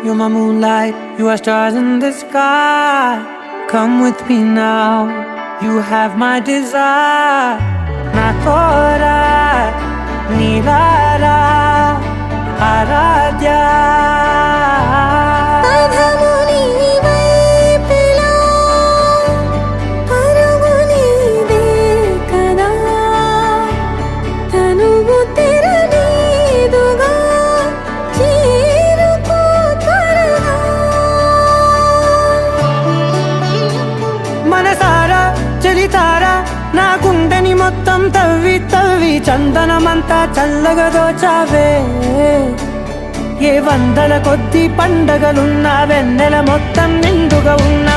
You're my moonlight, you are stars in the sky. Come with me now, you have my desire. Na tora nilara aradya. మనసారా చలితారా నా గుండెని మొత్తం తవ్వి తవ్వి చందనమంతా చల్లగా దోచావే. ఏ వందల కొద్ది పండగలున్నా వెన్నెల మొత్తం నిండుగా ఉన్నా